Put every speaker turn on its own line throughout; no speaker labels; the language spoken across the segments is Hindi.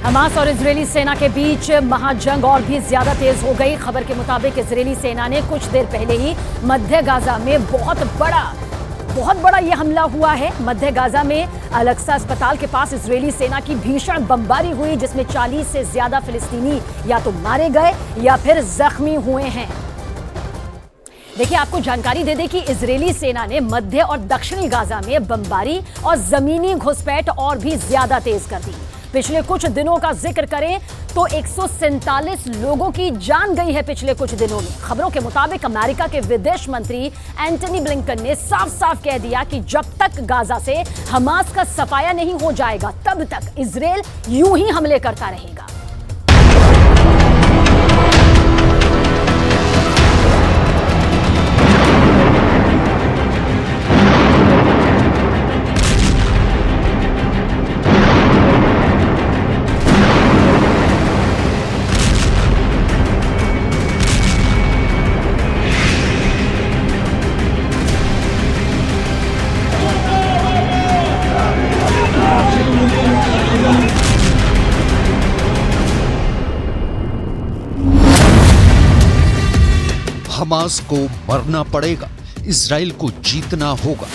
हमास और इजरायली सेना के बीच महाजंग और भी ज्यादा तेज हो गई। खबर के मुताबिक इजरायली सेना ने कुछ देर पहले ही मध्य गाजा में बहुत बड़ा यह हमला हुआ है। मध्य गाजा में अल-अक्सा अस्पताल के पास इजरायली सेना की भीषण बमबारी हुई, जिसमें 40 से ज्यादा फिलिस्तीनी या तो मारे गए या फिर जख्मी हुए हैं। देखिए, आपको जानकारी दे दें कि इजरायली सेना ने मध्य और दक्षिणी गाजा में बमबारी और जमीनी घुसपैठ और भी ज्यादा तेज कर दी। पिछले कुछ दिनों का जिक्र करें तो 147 लोगों की जान गई है पिछले कुछ दिनों में। खबरों के मुताबिक अमेरिका के विदेश मंत्री एंटनी ब्लिंकन ने साफ साफ कह दिया कि जब तक गाजा से हमास का सफाया नहीं हो जाएगा, तब तक इजरायल यूं ही हमले करता रहेगा।
हमास को मरना पड़ेगा, इजराइल को जीतना होगा।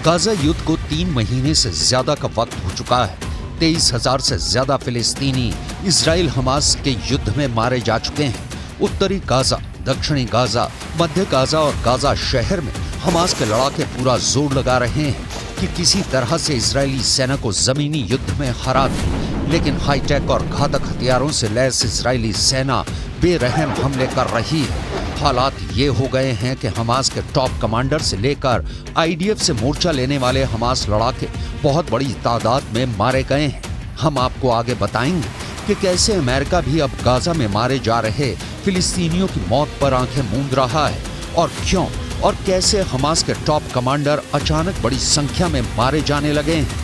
गाजा युद्ध को 3 महीने से ज्यादा का वक्त हो चुका है। 23,000 से ज्यादा फिलिस्तीनी इजराइल हमास के युद्ध में मारे जा चुके हैं। उत्तरी गाजा, दक्षिणी गाजा, मध्य गाजा और गाजा शहर में हमास के लड़ाके पूरा जोर लगा रहे हैं कि किसी तरह से इजरायली सेना को जमीनी युद्ध में हरा दें। लेकिन हाईटेक और घातक हथियारों से लैस इजरायली सेना बेरहम हमले कर रही है। हालात ये हो गए हैं कि हमास के टॉप कमांडर से लेकर आईडीएफ से मोर्चा लेने वाले हमास लड़ाके बहुत बड़ी तादाद में मारे गए हैं। हम आपको आगे बताएंगे कि कैसे अमेरिका भी अब गाजा में मारे जा रहे फिलिस्तीनियों की मौत पर आंखें मूंद रहा है और क्यों, और कैसे हमास के टॉप कमांडर अचानक बड़ी संख्या में मारे जाने लगे हैं।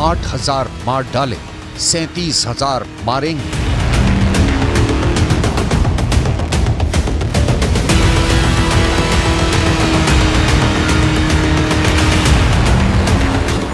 8,000 मार डाले, 37,000 मारेंगे।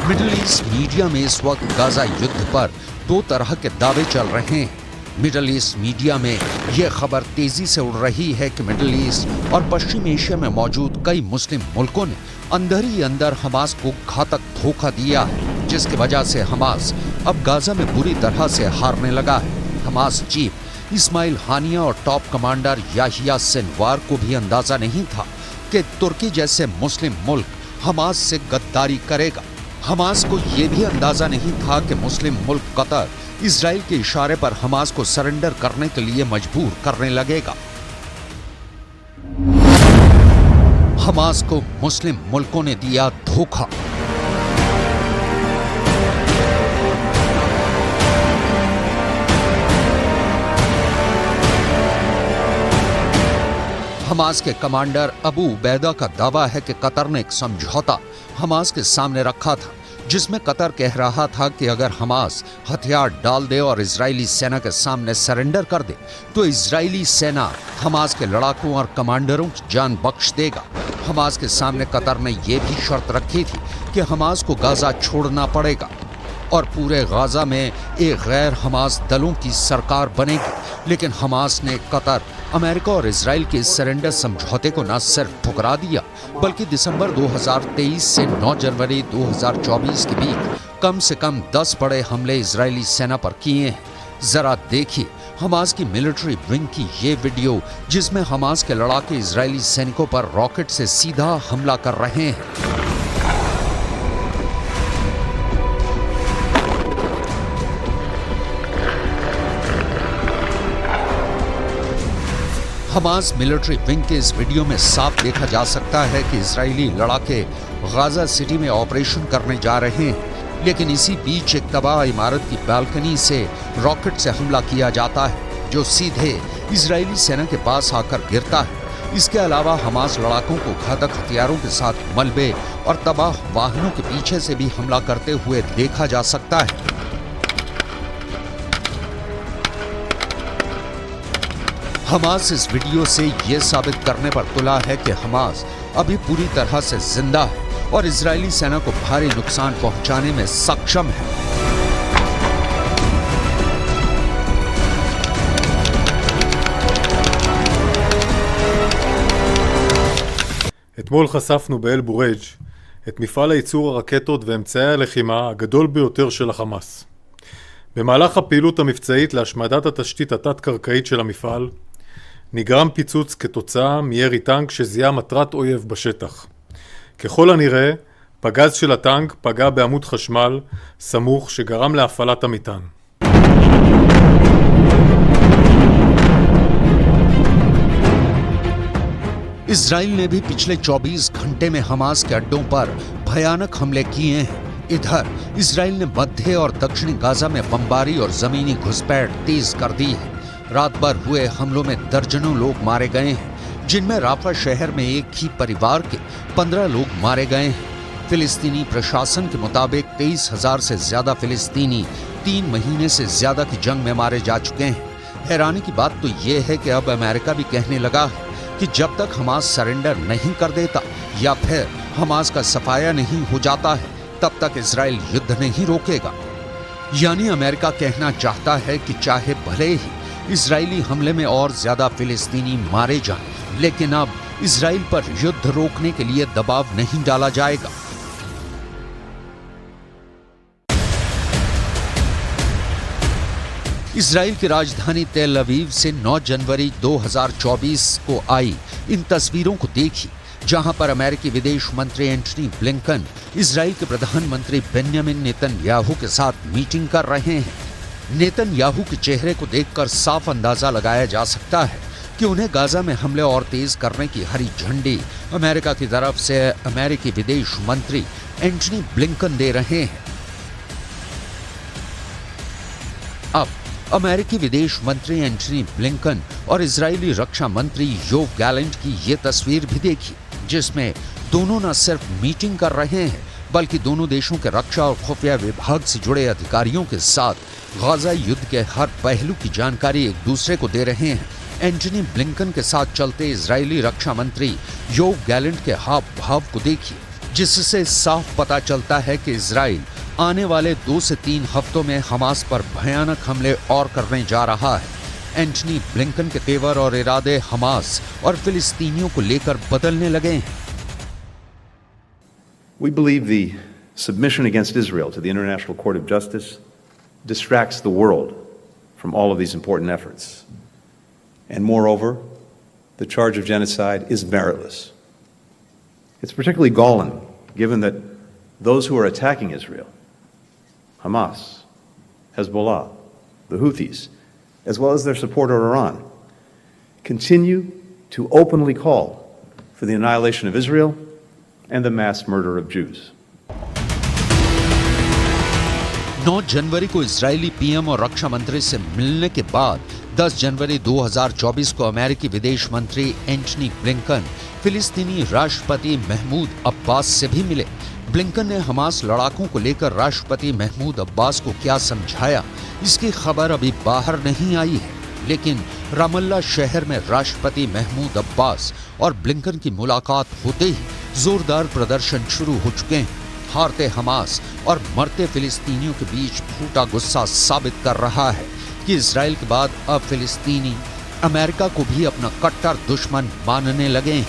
मिडिल ईस्ट मीडिया में इस वक्त गाजा युद्ध पर 2 तरह के दावे चल रहे हैं। मिडिल ईस्ट मीडिया में यह खबर तेजी से उड़ रही है कि मिडिल ईस्ट और पश्चिम एशिया में मौजूद कई मुस्लिम मुल्कों ने अंदर ही अंदर हमास को घातक धोखा दिया है, जिसकी वजह से हमास अब गाजा में बुरी तरह से हारने लगा है। हमास चीफ इस्माइल हानिया और टॉप कमांडर याहिया सिनवार को भी अंदाजा नहीं था कि तुर्की जैसे मुस्लिम मुल्क हमास से गद्दारी करेगा। हमास को यह भी अंदाजा नहीं था कि मुस्लिम मुल्क कतर इजराइल के इशारे पर हमास को सरेंडर करने के लिए मजबूर करने लगेगा। हमास को मुस्लिम मुल्कों ने दिया धोखा। हमास के कमांडर अबू उबैदा का दावा है कि कतर ने एक समझौता हमास के सामने रखा था, जिसमें कतर कह रहा था कि अगर हमास हथियार डाल दे और इजरायली सेना के सामने सरेंडर कर दे तो इजरायली सेना हमास के लड़ाकों और कमांडरों की जान बख्श देगा। हमास के सामने कतर ने यह भी शर्त रखी थी कि हमास को गाजा छोड़ना पड़ेगा और पूरे गाजा में एक गैर हमास दलों की सरकार बनेगी। लेकिन हमास ने कतर, अमेरिका और इजराइल के सरेंडर समझौते को न सिर्फ ठुकरा दिया, बल्कि दिसंबर 2023 से 9 जनवरी 2024 के बीच कम से कम 10 बड़े हमले इजरायली सेना पर किए हैं। जरा देखिए हमास की मिलिट्री विंग की ये वीडियो, जिसमें हमास के लड़ाके इजरायली सैनिकों पर रॉकेट से सीधा हमला कर रहे हैं। हमास मिलिट्री विंग के इस वीडियो में साफ देखा जा सकता है कि इजरायली लड़ाके गाजा सिटी में ऑपरेशन करने जा रहे हैं, लेकिन इसी बीच एक तबाह इमारत की बालकनी से रॉकेट से हमला किया जाता है, जो सीधे इजरायली सेना के पास आकर गिरता है। इसके अलावा हमास लड़ाकों को घातक हथियारों के साथ मलबे और तबाह वाहनों के पीछे से भी हमला करते हुए देखा जा सकता है। हमास इस वीडियो से ये साबित करने पर तुला है कि हमास अभी पूरी तरह से जिंदा है और इजरायली सेना को भारी नुकसान पहुंचाने में सक्षम है।
אתמול חשפנו באל בורג' את מפעל הייצור הרקטות ואמצעי הלחימה הגדול ביותר של החמאס. במהלך הפעילות המבצעית להשמדת התשתית התת-קרקעית של המפעל, נגרם פיצוץ כתוצאה מירי טנק שזיהה מטרת אויב בשטח. ככל הנראה, פגז של הטנק פגע בעמוד חשמל סמוך שגרם להפעלת המטען.
इजराइल ने भी पिछले 24 घंटे में हमास के अड्डों पर भयानक हमले किए हैं। इधर इजराइल ने मध्य और दक्षिणी गाजा में बमबारी और जमीनी घुसपैठ तेज कर दी है। रात भर हुए हमलों में दर्जनों लोग मारे गए हैं, जिनमें राफा शहर में एक ही परिवार के 15 लोग मारे गए हैं। फिलिस्तीनी प्रशासन के मुताबिक 23,000 से ज्यादा फिलिस्तीनी 3 महीने से ज्यादा की जंग में मारे जा चुके हैं। हैरानी की बात तो ये है कि अब अमेरिका भी कहने लगा है कि जब तक हमास सरेंडर नहीं कर देता या फिर हमास का सफाया नहीं हो जाता है, तब तक इजराइल युद्ध नहीं रोकेगा। यानी अमेरिका कहना चाहता है कि चाहे भले ही इजरायली हमले में और ज्यादा फिलिस्तीनी मारे जाएं, लेकिन अब इजराइल पर युद्ध रोकने के लिए दबाव नहीं डाला जाएगा। इजराइल की राजधानी तेल अवीव से 9 जनवरी 2024 को आई इन तस्वीरों को देखिए, जहां पर अमेरिकी विदेश मंत्री एंटनी ब्लिंकन इजराइल के प्रधानमंत्री बेंजामिन नेतन्याहू के साथ मीटिंग कर रहे हैं। नेतन्याहू के चेहरे को देखकर साफ अंदाजा लगाया जा सकता है कि उन्हें गाजा में हमले और तेज करने की हरी झंडी अमेरिका की तरफ से अमेरिकी विदेश मंत्री एंटनी ब्लिंकन दे रहे हैं। अब अमेरिकी विदेश मंत्री एंटनी ब्लिंकन और इजरायली रक्षा मंत्री योव गैलेंट की ये तस्वीर भी देखी, जिसमें दोनों न सिर्फ मीटिंग कर रहे हैं, बल्कि दोनों देशों के रक्षा और खुफिया विभाग से जुड़े अधिकारियों के साथ गाजा युद्ध के हर पहलू की जानकारी एक दूसरे को दे रहे हैं। एंटनी ब्लिंकन के साथ चलते इजरायली रक्षा मंत्री योव गैलेंट के हाव भाव को देखिए, जिससे साफ पता चलता है कि इजराइल आने वाले 2 से 3 हफ्तों में हमास पर भयानक हमले और करने जा रहा है। एंटनी ब्लिंकन के तेवर और इरादे हमास और फिलिस्तीनियों को लेकर बदलने लगे हैं।
We believe the submission against Israel to the International Court of Justice distracts the world from all of these important efforts. And moreover, the charge of genocide is meritless. It's particularly galling given that those who are attacking Israel, Hamas, Hezbollah, the Houthis, as well as their supporter Iran, continue to openly call for the annihilation of Israel and the mass murder of Jews.
9 जनवरी को इजरायली पीएम और रक्षा मंत्री से मिलने के बाद 10 जनवरी 2024 को अमेरिकी विदेश मंत्री एंटनी ब्लिंकन फिलिस्तीनी राष्ट्रपति महमूद अब्बास से भी मिले। ब्लिंकन ने हमास लड़ाकों को लेकर राष्ट्रपति महमूद अब्बास को क्या समझाया, इसकी खबर अभी बाहर नहीं आई है, लेकिन रामल्ला शहर में राष्ट्रपति महमूद अब्बास और ब्लिंकन की मुलाकात होते ही जोरदार प्रदर्शन शुरू हो चुके हैं। हारते हमास और मरते फिलिस्तीनियों के बीच फूटा गुस्सा साबित कर रहा है कि इजराइल के बाद अब फिलिस्तीनी अमेरिका को भी अपना कट्टर दुश्मन मानने लगे हैं।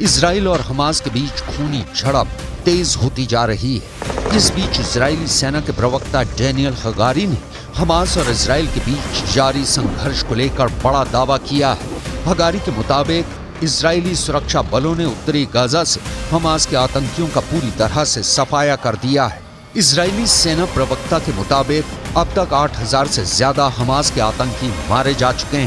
इजराइल और हमास के बीच खूनी झड़प तेज होती जा रही है। इस बीच इजरायली सेना के प्रवक्ता डैनियल हगारी ने हमास और इजराइल के बीच जारी संघर्ष को लेकर बड़ा दावा किया है। हगारी के मुताबिक इजरायली सुरक्षा बलों ने उत्तरी गाजा से हमास के आतंकियों का पूरी तरह से सफाया कर दिया है। इजरायली सेना प्रवक्ता के मुताबिक अब तक 8,000 से ज्यादा हमास के आतंकी मारे जा चुके हैं।